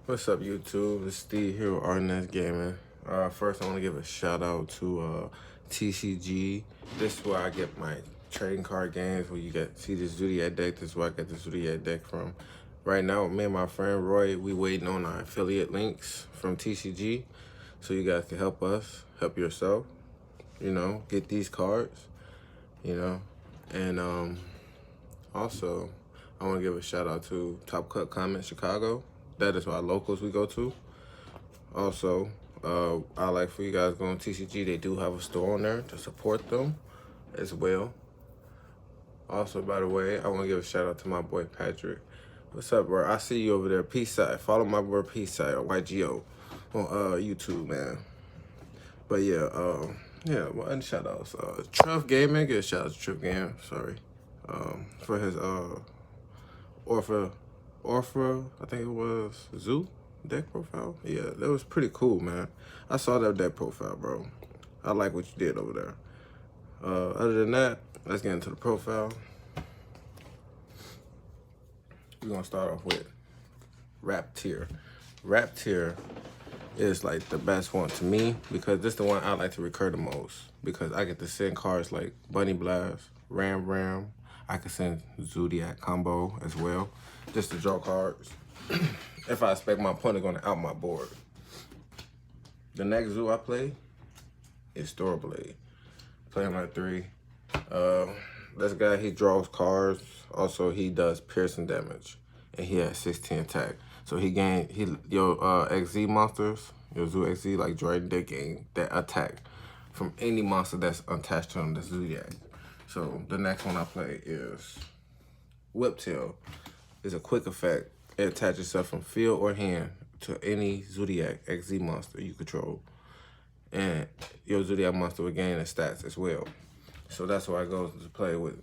What's up, YouTube? It's Steve here with Artnest Gaming. First, I want to give a shout out to TCG. This is where I get my trading card games. Where you see this Zoodiac deck. This is where I get the Zoodiac deck from. Right now, me and my friend Roy, we waiting on our affiliate links from TCG, so you guys can help us, help yourself. You know, get these cards. You know, and also I want to give a shout out to Top Cut Comment Chicago. That is our locals we go to. Also, I like for you guys going to TCG. They do have a store on there to support them as well. Also, by the way, I want to give a shout out to my boy Patrick. What's up, bro? I see you over there. Peace side. Follow my boy Peace side or YGO on YouTube, man. But yeah, well, shout outs. Trev Gaming, give a shout out to Trev Game. Sorry, for his Orpha, I think it was Zoo deck profile. Yeah, that was pretty cool, man. I saw that deck profile, bro. I like what you did over there. Other than that, let's get into the profile. We're gonna start off with Ratpier. Ratpier is like the best one to me because this is the one I like to recur the most because I get to send cards like Bunnyblast, Ramram. I can send Zoodiac Combo as well, just to draw cards if I expect my opponent gonna out my board. The next zoo I play is Thoroughblade. Play him at 3. This guy, he draws cards. Also, he does piercing damage, and he has 16 attack. So your XZ monsters, your Zoo XZ like Drident, they gain that attack from any monster that's attached to him, that's Zoodiac. So the next one I play is Whiptail. It's a quick effect. It attaches itself from field or hand to any Zoodiac XZ monster you control. And your Zoodiac monster will gain its stats as well. So that's why I go to play with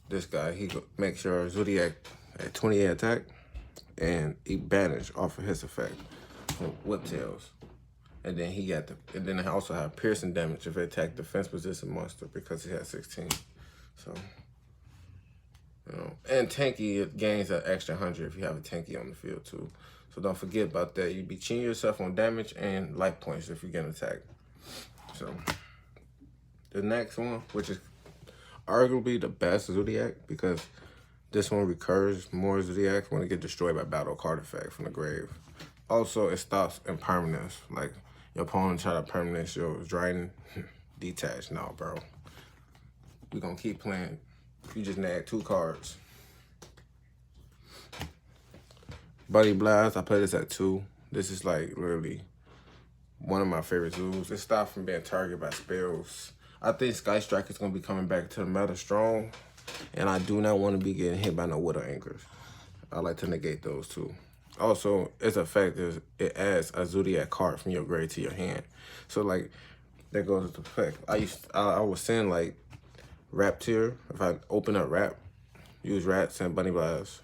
this guy. He makes sure Zoodiac at 28 attack and he banish off of his effect from Whiptails. And then I also have piercing damage if it attack defense position monster because he has 16. So, you know, and Tenki, it gains an extra 100 if you have a Tenki on the field too. So don't forget about that. You'd be cheating yourself on damage and life points if you get attacked. So, the next one, which is arguably the best Zoodiac because this one recurs more Zoodiacs when they get destroyed by battle card effect from the grave. Also, it stops impermanence. Like, your opponent try to permanence your Drident, detach. No, bro. We're gonna keep playing. You just nag 2 cards. Bunnyblast, I play this at 2. This is like literally one of my favorite zoos. It stops from being targeted by spells. I think Sky Strike is gonna be coming back to the meta strong. And I do not want to be getting hit by no Widow Anchors. I like to negate those too. Also, its effect is it adds a Zoodiac card from your grave to your hand. So like that goes into effect. I was saying like Ratpier, if I open up Rat, use Rat, send Bunnyblast,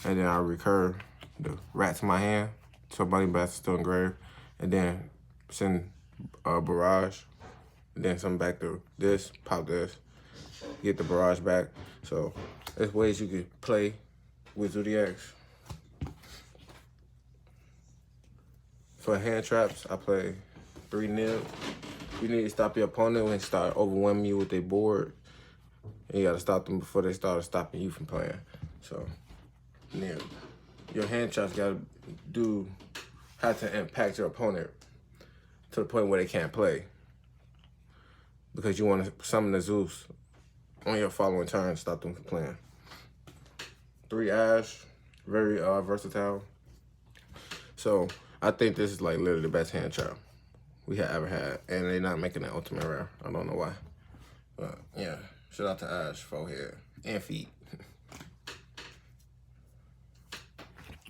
and then I recur the Rat to my hand, so Bunnyblast is still engraved, and then send Barrage, and then send back to this, pop this, get the Barrage back. So there's ways you can play with Zoodiacs. For hand traps, I play 3 nibs. You need to stop your opponent when they start overwhelming you with their board. And you gotta stop them before they start stopping you from playing. So, nib. Your hand traps have to impact your opponent to the point where they can't play. Because you want to summon the Zeus on your following turn to stop them from playing. 3 Ash, very versatile. So, I think this is like literally the best hand trap we have ever had, and they're not making that ultimate rare. I don't know why, but yeah, shout out to Ash, forehead and feet.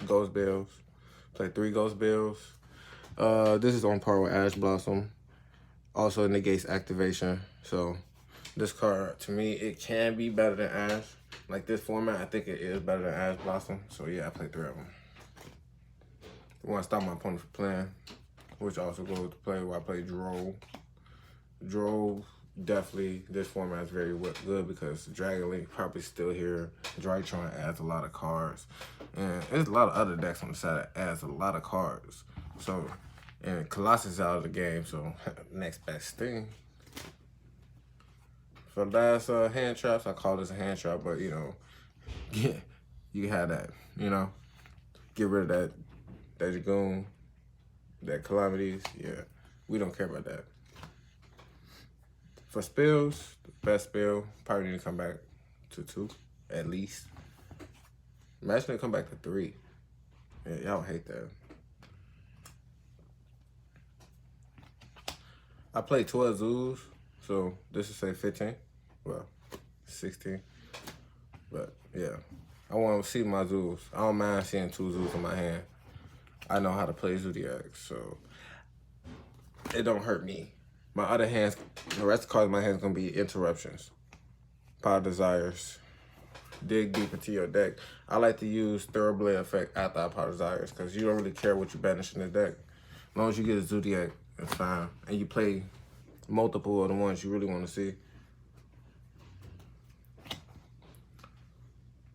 Ghost Bells, play 3 Ghost Bells. This is on par with Ash Blossom. Also negates activation. So this card, to me, it can be better than Ash. Like this format, I think it is better than Ash Blossom. So yeah, I play 3 of them. I want to stop my opponent from playing, which also goes to play where I play Droll. Droll definitely this format is very good because Dragon Link probably still here. Drytron adds a lot of cards, and there's a lot of other decks on the side that adds a lot of cards. So, and Colossus is out of the game, so next best thing. For last hand traps, I call this a hand trap, but you know, yeah, you can have that. You know, get rid of that Dragoon, that Calamities. Yeah, we don't care about that. For spells, the best spell probably need to come back to 2, at least. Imagine it come back to 3. Yeah, y'all hate that. I play 12 zoos, so this is say 15. Well, 16. But yeah, I want to see my zoos. I don't mind seeing 2 zoos in my hand. I know how to play Zoodiac, so it don't hurt me. My other hands, the rest of the cards in my hand is going to be interruptions. Power Desires. Dig deep into your deck. I like to use Thoroughblade effect after I Power Desires because you don't really care what you banish in the deck. As long as you get a Zoodiac, it's fine. And you play multiple of the ones you really want to see.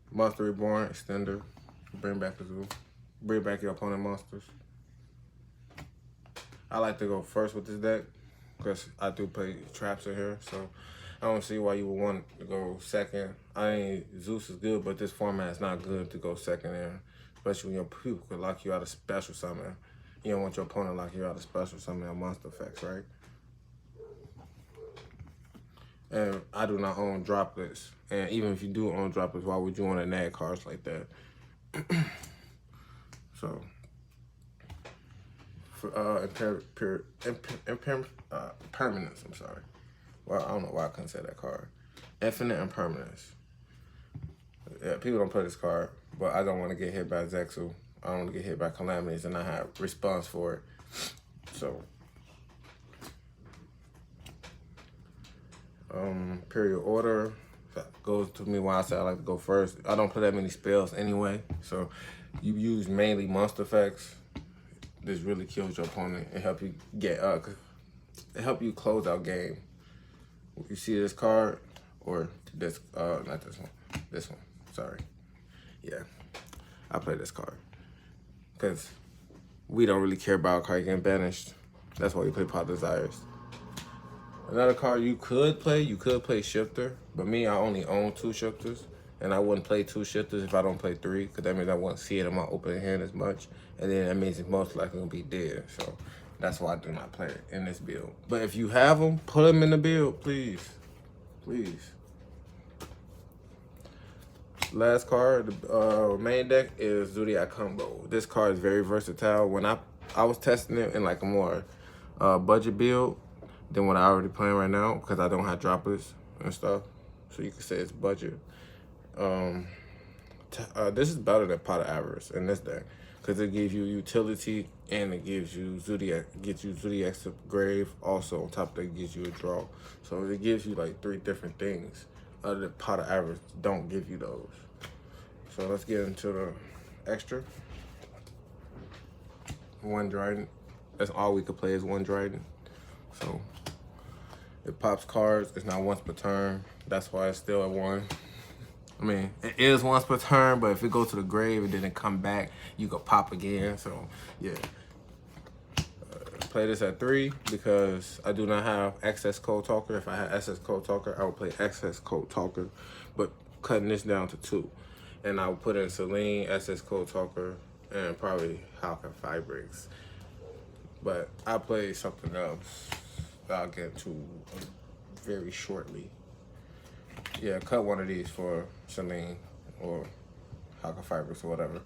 Monster Reborn, Extender. Bring back a zoo. Bring back your opponent monsters. I like to go first with this deck because I do play traps in here, so I don't see why you would want to go second. Zeus is good, but this format is not good to go second in, especially when your people could lock you out of special summon. You don't want your opponent to lock you out of special summon or monster effects, right? And I do not own droplets. And even if you do own droplets, why would you want to nag cards like that? So, for Impermanence, I'm sorry. Well, I don't know why I couldn't say that card. Infinite Impermanence. Yeah, people don't play this card, but I don't want to get hit by Zexu. I don't want to get hit by Calamities and not have response for it. So, Imperial Order. That goes to me why I say I like to go first. I don't play that many spells anyway, so you use mainly monster effects. This really kills your opponent and help you get it help you close out game. You see this card or this not this one, sorry. Yeah, I play this card because we don't really care about a card getting banished. That's why we play Power Desires. Another card you could play Shifter, but me, I only own 2 Shifters, and I wouldn't play 2 Shifters if I don't play 3, because that means I won't see it in my open hand as much, and then that means it's most likely gonna be dead. So that's why I do not play it in this build. But if you have them, put them in the build, please, please. Last card, the main deck is Zoodiac Combo. This card is very versatile. When I was testing it in like a more budget build than what I already playing right now, because I don't have droplets and stuff, so you can say it's budget. This is better than Pot of Avarice in this deck, because it gives you utility and it gives you Zoodiac, gets you Zoodiac's Grave. Also on top of that, it gives you a draw. So it gives you like 3 different things. Other than Pot of Avarice don't give you those. So let's get into the extra. 1 Drident. That's all we could play is 1 Drident. So it pops cards. It's not once per turn. That's why it's still at 1. I mean, it is once per turn, but if it goes to the grave and then it come back, you could pop again. So yeah, play this at 3 because I do not have Access Code Talker. If I had Access Code Talker, I would play Access Code Talker, but cutting this down to 2. And I would put in Selene, Access Code Talker, and probably Halka Fibrix. But I'll play something else that I'll get to very shortly. Yeah, cut one of these for Selene or Halka Fibrix or whatever.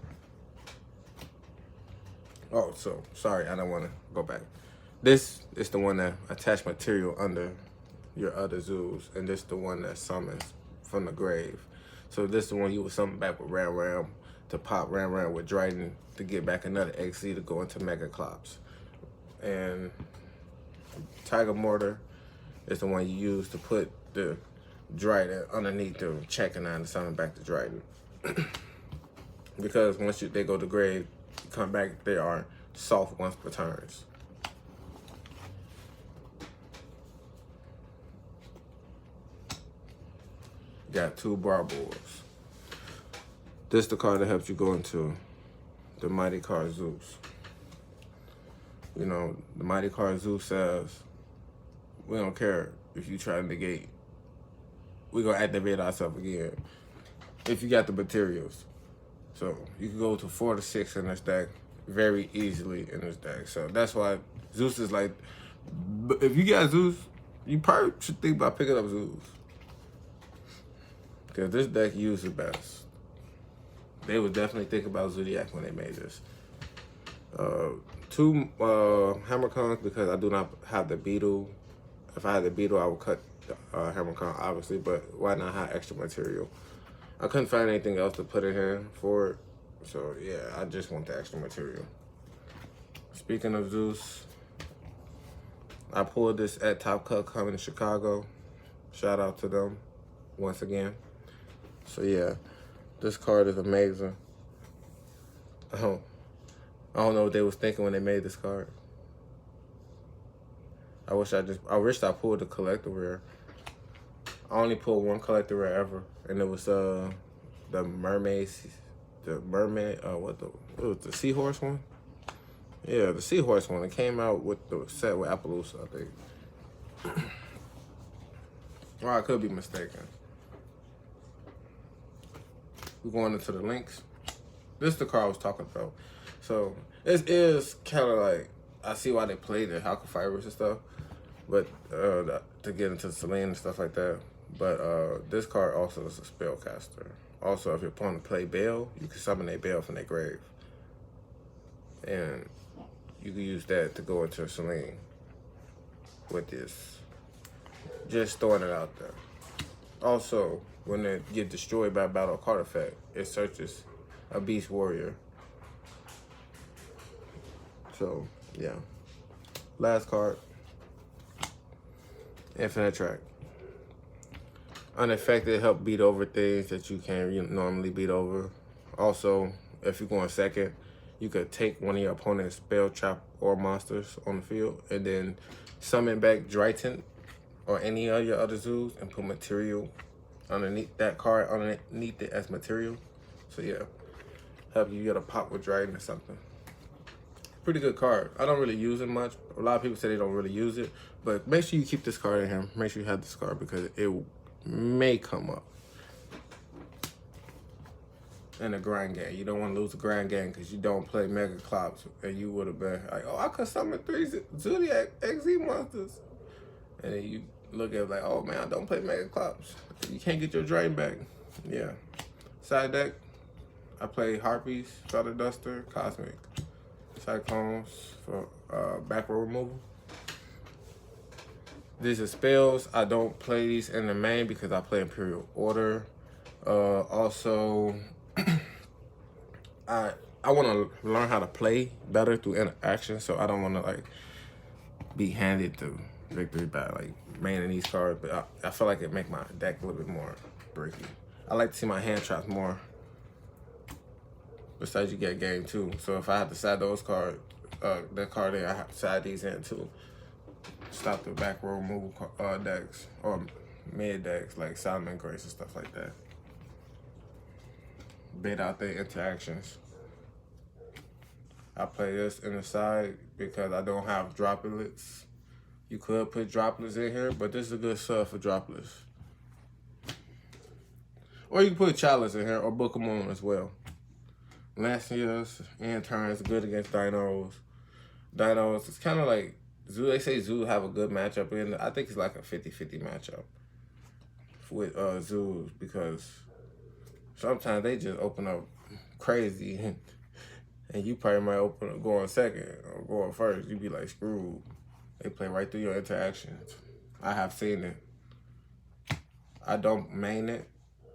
Oh, so sorry, I don't want to go back. This is the one that attach material under your other zoos, and this is the one that summons from the grave. So this is the one you would summon back with Ramram to pop Ramram with Drident to get back another XZ to go into Mega Clops. And Tigermortar is the one you use to put the Drident underneath the Chakanine to summon back the Drident. Because once they go to grave, you come back, they are soft once per turns. got 2 Boarbows. This is the card that helps you go into the Mighty card Zeus. You know, the Mighty card Zeus says, we don't care if you try to negate. We're going to activate ourselves again if you got the materials. So you can go to 4 to 6 in this deck very easily in this deck. So that's why Zeus is like, if you got Zeus, you probably should think about picking up Zeus. Because this deck uses best. They would definitely think about Zoodiac when they made this. 2 Hammerkongs because I do not have the Beetle. If I had the Beetle, I would cut Hammerkong, obviously, but why not have extra material? I couldn't find anything else to put in here for it. So, yeah, I just want the extra material. Speaking of Zeus, I pulled this at Top Cut coming to Chicago. Shout out to them once again. So, yeah, this card is amazing. I don't know what they was thinking when they made this card. I wish I pulled the collector rare. I only pulled 1 collector rare ever, and it was the mermaid, it was the seahorse one. Yeah, the seahorse one. It came out with the set with Appaloosa, I think. Or I could be mistaken. We're going into the links. This is the card I was talking about. So it is kind of like, I see why they play the Halka Fibers and stuff, but to get into Selene and stuff like that. But this card also is a spellcaster. Also, if your opponent play Belle, you can summon a Belle from their grave, and you can use that to go into a Selene with this. Just throwing it out there. Also, when they get destroyed by a battle card effect, it searches a Beast Warrior. So, yeah. Last card. Infinitrack. Unaffected, help beat over things that you can't normally beat over. Also, if you're going second, you could take one of your opponent's spell, trap, or monsters on the field, and then summon back Drident or any of your other zoos and put material underneath that card, underneath it as material. So yeah, help you get a pop with Drident or something. Pretty good card. I don't really use it much. A lot of people say they don't really use it, but make sure you keep this card in here. Make sure you have this card because it may come up in a grind game. You don't want to lose a grind game because you don't play Mega Clops, and you would have been like, oh, I could summon 3 Zoodiac XZ monsters. And then you look at it like, oh man, I don't play Mega Clops. You can't get your drain back. Yeah. Side deck, I play Harpies, Feather Duster, Cosmic Cyclones for back row removal. These are spells. I don't play these in the main because I play Imperial Order. Also, I want to learn how to play better through interaction, so I don't want to like be handed to victory by like maining these cards, but I feel like it make my deck a little bit more breaky. I like to see my hand traps more. Besides, you get game too. So if I have to side those cards, that card there, I have to side these in too. Stop the back row removal decks or mid decks like Solomon Grace and stuff like that. Bait out their interactions. I play this in the side because I don't have droplets. You could put droplets in here, but this is a good sub for droplets. Or you can put chalice in here or book them on as well. Lanceas in turn is good against dinos. Dinos, it's kind of like Zoo. They say Zoo have a good matchup in it. I think it's like a 50-50 matchup with Zoos because sometimes they just open up crazy and you probably might open up going second or going first. You be like screwed. They play right through your interactions. I have seen it. I don't main it.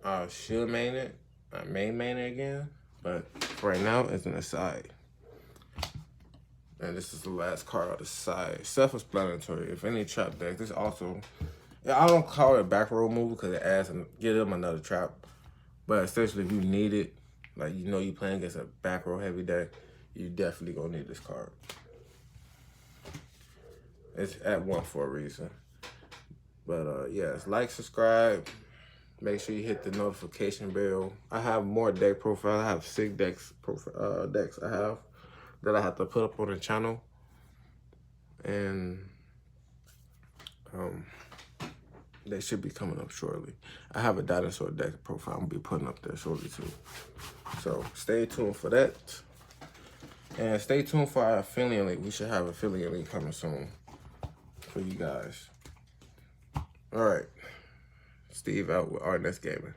I should main it. I may main it again. But right now, it's an aside. And this is the last card on the side. Self-explanatory. If any trap deck, this also... I don't call it a back row move because it adds and give them another trap. But essentially, if you need it, like you know you're playing against a back row heavy deck, you definitely gonna need this card. It's at 1 for a reason. But yes, like, subscribe, Make sure you hit the notification bell. I have more deck profiles. I have 6 decks I have that I have to put up on the channel. And they should be coming up shortly. I have a dinosaur deck profile I'm gonna be putting up there shortly too. So stay tuned for that. And stay tuned for our affiliate link. We should have an affiliate link coming soon for you guys. All right. Steve out with Our Next Gaming.